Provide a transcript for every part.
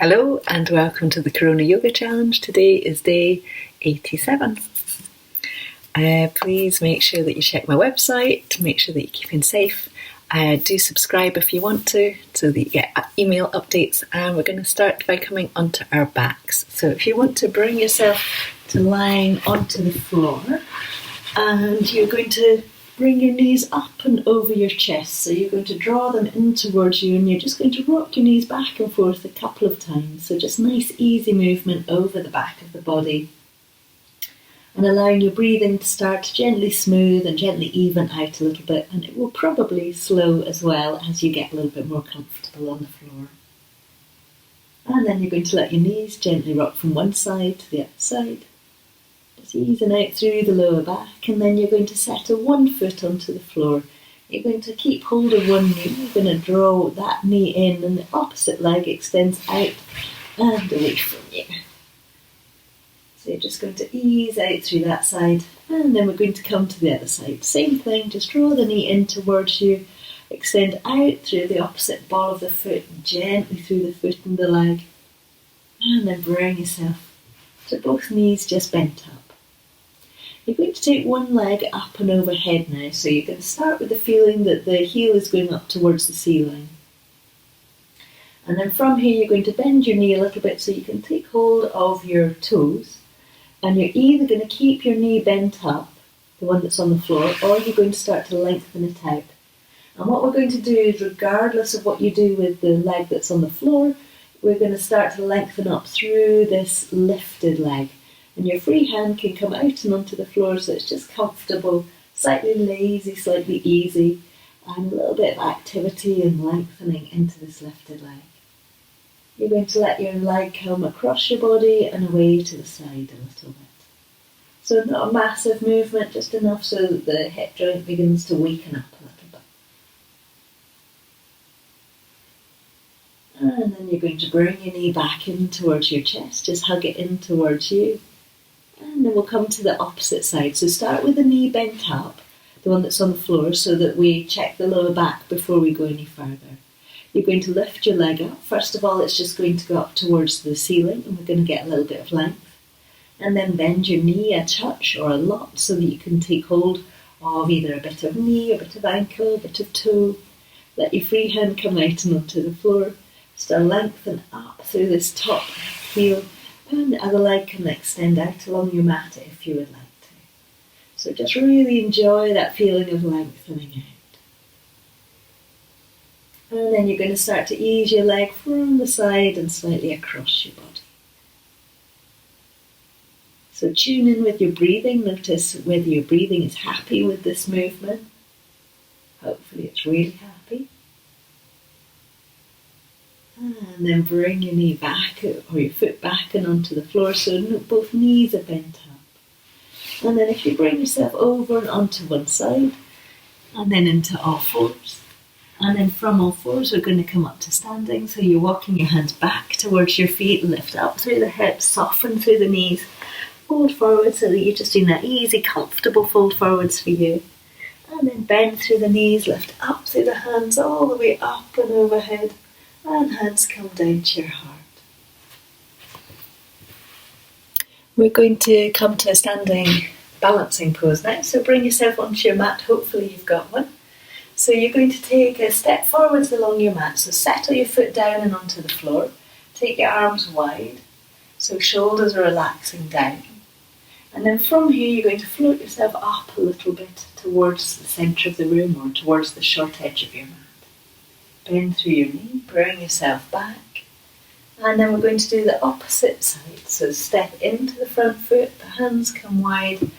Hello and welcome to the Corona Yoga Challenge. Today is day 87. Please make sure that you check my website to make sure that you're keeping safe. Do subscribe if you want to so that you get email updates, and we're going to start by coming onto our backs. So if you want to bring yourself to lying onto the floor, and you're going to bring your knees up and over your chest. So you're going to draw them in towards you, and you're just going to rock your knees back and forth a couple of times. So just nice easy movement over the back of the body. And allowing your breathing to start gently smooth and gently even out a little bit. And it will probably slow as well as you get a little bit more comfortable on the floor. And then you're going to let your knees gently rock from one side to the other side. Just easing out through the lower back, and then you're going to settle one foot onto the floor. You're going to keep hold of one knee. You're going to draw that knee in, and the opposite leg extends out and away from you. So you're just going to ease out through that side, and then we're going to come to the other side. Same thing, just draw the knee in towards you, extend out through the opposite ball of the foot, gently through the foot and the leg, and then bring yourself to both knees just bent up. You're going to take one leg up and overhead now, so you're going to start with the feeling that the heel is going up towards the ceiling. And then from here you're going to bend your knee a little bit so you can take hold of your toes, and you're either going to keep your knee bent up, the one that's on the floor, or you're going to start to lengthen it out. And what we're going to do is, regardless of what you do with the leg that's on the floor, we're going to start to lengthen up through this lifted leg. And your free hand can come out and onto the floor, so it's just comfortable, slightly lazy, slightly easy, and a little bit of activity and lengthening into this lifted leg. You're going to let your leg come across your body and away to the side a little bit. So not a massive movement, just enough so that the hip joint begins to weaken up a little bit. And then you're going to bring your knee back in towards your chest, just hug it in towards you. And then we'll come to the opposite side. So start with the knee bent up, the one that's on the floor, so that we check the lower back before we go any further. You're going to lift your leg up. First of all, it's just going to go up towards the ceiling, and we're going to get a little bit of length. And then bend your knee a touch or a lot so that you can take hold of either a bit of knee, a bit of ankle, a bit of toe. Let your free hand come out and onto the floor. Start lengthen up through this top heel. And the other leg can extend out along your mat if you would like to. So just really enjoy that feeling of lengthening out. And then you're going to start to ease your leg from the side and slightly across your body. So tune in with your breathing. Notice whether your breathing is happy with this movement. Hopefully it's really happy. And then bring your knee back or your foot back and onto the floor so both knees are bent up. And then if you bring yourself over and onto one side and then into all fours. And then from all fours we're going to come up to standing. So you're walking your hands back towards your feet, lift up through the hips, soften through the knees, fold forward so that you're just doing that easy, comfortable fold forwards for you. And then bend through the knees, lift up through the hands all the way up and overhead. And hands come down to your heart. We're going to come to a standing balancing pose now. So bring yourself onto your mat. Hopefully you've got one. So you're going to take a step forwards along your mat. So settle your foot down and onto the floor. Take your arms wide. So shoulders are relaxing down. And then from here you're going to float yourself up a little bit towards the centre of the room or towards the short edge of your mat. Bend through your knee, bring yourself back, and then we're going to do the opposite side. So step into the front foot, the hands come wide,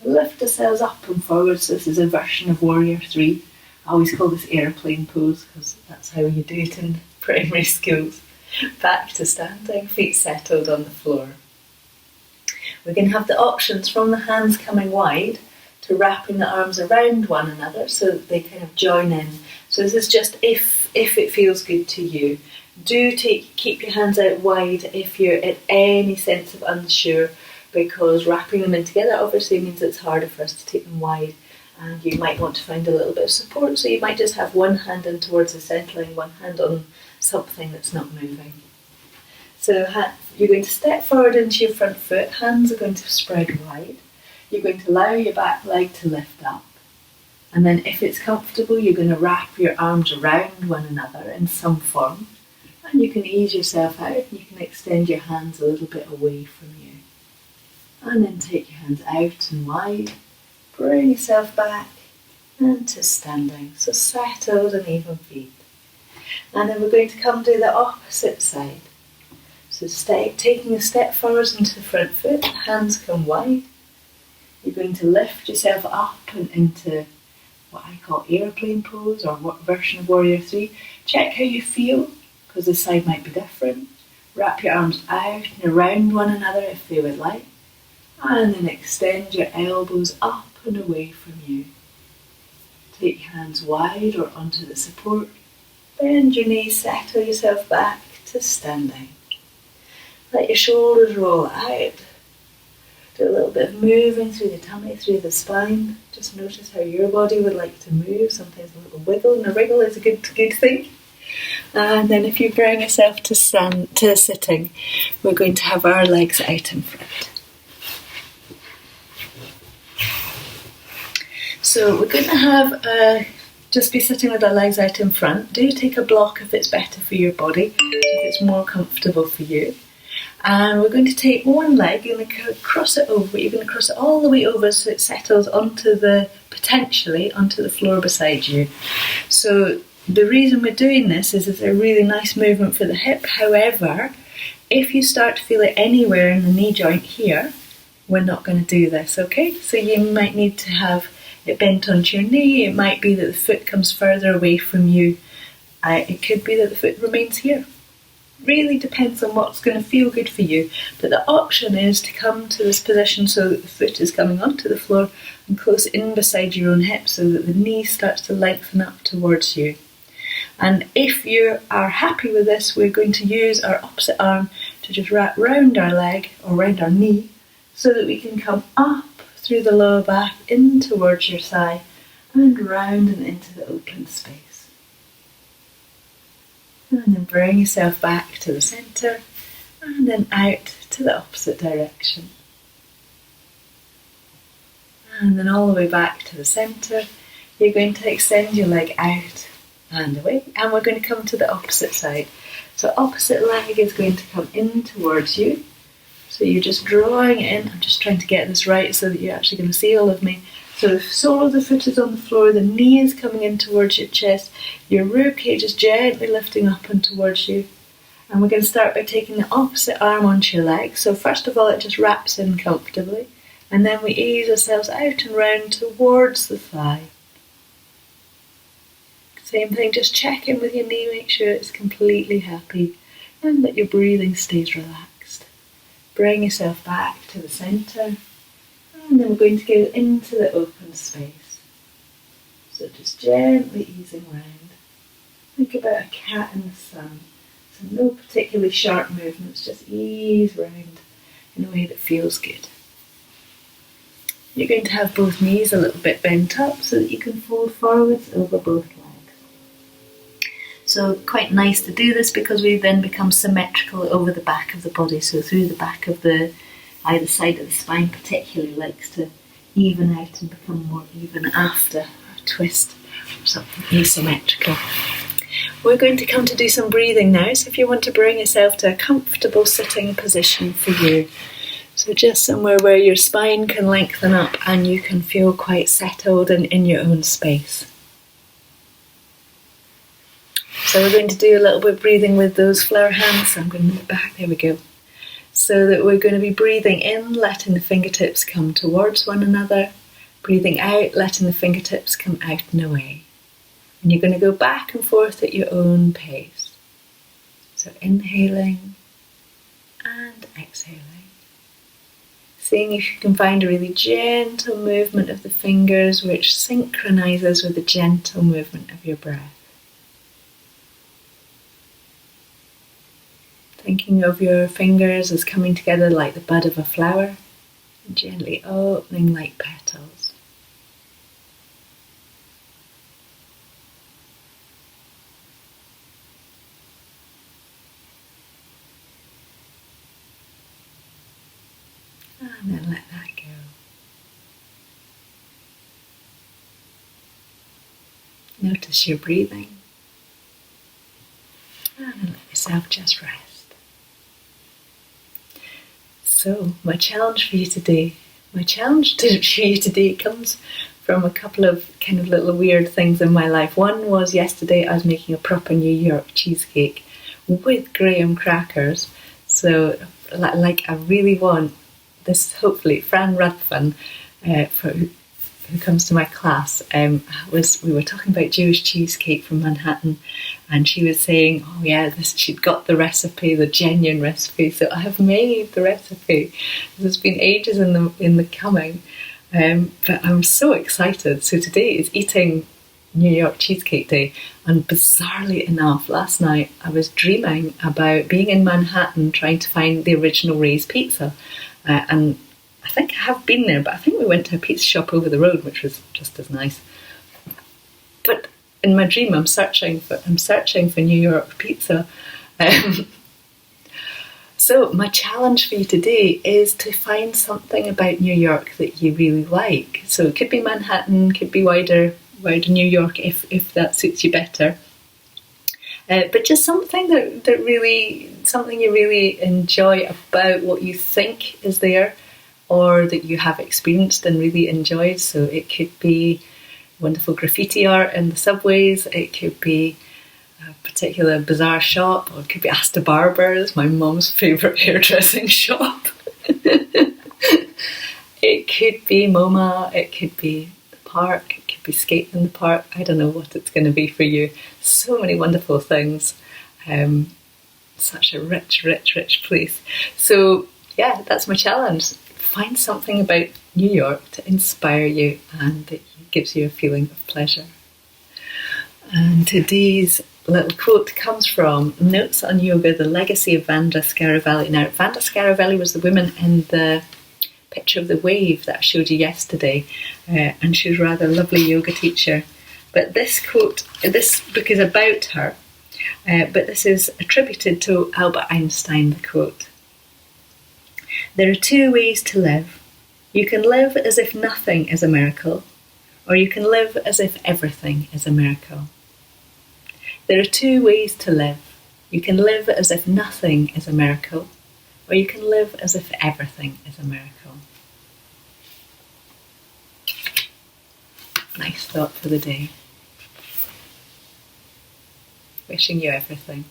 lift ourselves up and forward. So this is a version of Warrior 3. I always call this airplane pose because that's how you do it in primary schools. Back to standing, feet settled on the floor. We're going to have the options from the hands coming wide to wrapping the arms around one another so that they kind of join in. So this is just if it feels good to you. Do keep your hands out wide if you're at any sense of unsure, because wrapping them in together obviously means it's harder for us to take them wide, and you might want to find a little bit of support, so you might just have one hand in towards the centre line, one hand on something that's not moving. So you're going to step forward into your front foot, hands are going to spread wide. You're going to allow your back leg to lift up. And then if it's comfortable, you're going to wrap your arms around one another in some form. And you can ease yourself out and you can extend your hands a little bit away from you. And then take your hands out and wide. Bring yourself back and to standing. So settled and even feet. And then we're going to come to the opposite side. So taking a step forward into the front foot, hands come wide. You're going to lift yourself up and into what I call airplane pose or what version of Warrior 3. Check how you feel, because this side might be different. Wrap your arms out and around one another if they would like. And then extend your elbows up and away from you. Take your hands wide or onto the support. Bend your knees, settle yourself back to standing. Let your shoulders roll out. Do a little bit of moving through the tummy, through the spine. Just notice how your body would like to move. Sometimes a little wiggle, and a wriggle is a good thing. And then if you bring yourself to sitting, we're going to have our legs out in front. So we're going to have just be sitting with our legs out in front. Do take a block if it's better for your body, if it's more comfortable for you. And we're going to take one leg, you're going to cross it over, you're going to cross it all the way over so it settles potentially onto the floor beside you. So the reason we're doing this is it's a really nice movement for the hip. However, if you start to feel it anywhere in the knee joint here, we're not going to do this, okay? So you might need to have it bent onto your knee. It might be that the foot comes further away from you. It could be that the foot remains here. Really depends on what's going to feel good for you. But the option is to come to this position so that the foot is coming onto the floor and close in beside your own hip so that the knee starts to lengthen up towards you. And if you are happy with this, we're going to use our opposite arm to just wrap round our leg or round our knee so that we can come up through the lower back in towards your thigh and round and into the open space. And then bring yourself back to the centre and then out to the opposite direction. And then all the way back to the centre. You're going to extend your leg out and away, and we're going to come to the opposite side. So opposite leg is going to come in towards you. So you're just drawing it in. I'm just trying to get this right so that you're actually going to see all of me. So the sole of the foot is on the floor, the knee is coming in towards your chest, your rib cage is gently lifting up and towards you. And we're going to start by taking the opposite arm onto your leg. So first of all, it just wraps in comfortably. And then we ease ourselves out and round towards the thigh. Same thing, just check in with your knee, make sure it's completely happy and that your breathing stays relaxed. Bring yourself back to the centre. And then we're going to go into the open space. So just gently easing round. Think about a cat in the sun. So no particularly sharp movements, just ease round in a way that feels good. You're going to have both knees a little bit bent up so that you can fold forwards over both legs. So quite nice to do this because we then become symmetrical over the back of the body. So through the back of either side of the spine particularly likes to even out and become more even after a twist or something asymmetrical. We're going to come to do some breathing now, so if you want to bring yourself to a comfortable sitting position for you. So just somewhere where your spine can lengthen up and you can feel quite settled and in your own space. So we're going to do a little bit of breathing with those flower hands. So I'm going to move back, there we go. So that we're going to be breathing in, letting the fingertips come towards one another. Breathing out, letting the fingertips come out and away. And you're going to go back and forth at your own pace. So inhaling and exhaling. Seeing if you can find a really gentle movement of the fingers which synchronizes with the gentle movement of your breath. Thinking of your fingers as coming together like the bud of a flower, and gently opening like petals. And then let that go. Notice your breathing. And then let yourself just rest. So, my challenge for you today comes from a couple of kind of little weird things in my life. One was yesterday I was making a proper New York cheesecake with graham crackers. So, like I really want this, hopefully, Fran Ruthven, who comes to my class, we were talking about Jewish cheesecake from Manhattan, and she was saying, oh yeah, she'd got the recipe, the genuine recipe. So I have made the recipe. There's been ages in the coming, but I'm so excited. So today is eating New York Cheesecake Day, and bizarrely enough, last night I was dreaming about being in Manhattan trying to find the original Ray's Pizza, and I think I have been there, but I think we went to a pizza shop over the road, which was just as nice. But in my dream, I'm searching for New York pizza. So my challenge for you today is to find something about New York that you really like. So it could be Manhattan, could be wider New York if that suits you better. But just something something you really enjoy about what you think is there, or that you have experienced and really enjoyed. So it could be wonderful graffiti art in the subways, it could be a particular bizarre shop, or it could be Asta Barber's, my mum's favourite hairdressing shop. It could be MoMA, it could be the park, it could be skating in the park. I don't know what it's going to be for you. So many wonderful things. Such a rich place. So yeah, that's my challenge. Find something about New York to inspire you and that gives you a feeling of pleasure. And today's little quote comes from Notes on Yoga, The Legacy of Vanda Scaravelli. Now, Vanda Scaravelli was the woman in the picture of the wave that I showed you yesterday, and she was a rather lovely yoga teacher. But this book is about her, but this is attributed to Albert Einstein, the quote. There are two ways to live. You can live as if nothing is a miracle, or you can live as if everything is a miracle. There are two ways to live. You can live as if nothing is a miracle, or you can live as if everything is a miracle. Nice thought for the day. Wishing you everything.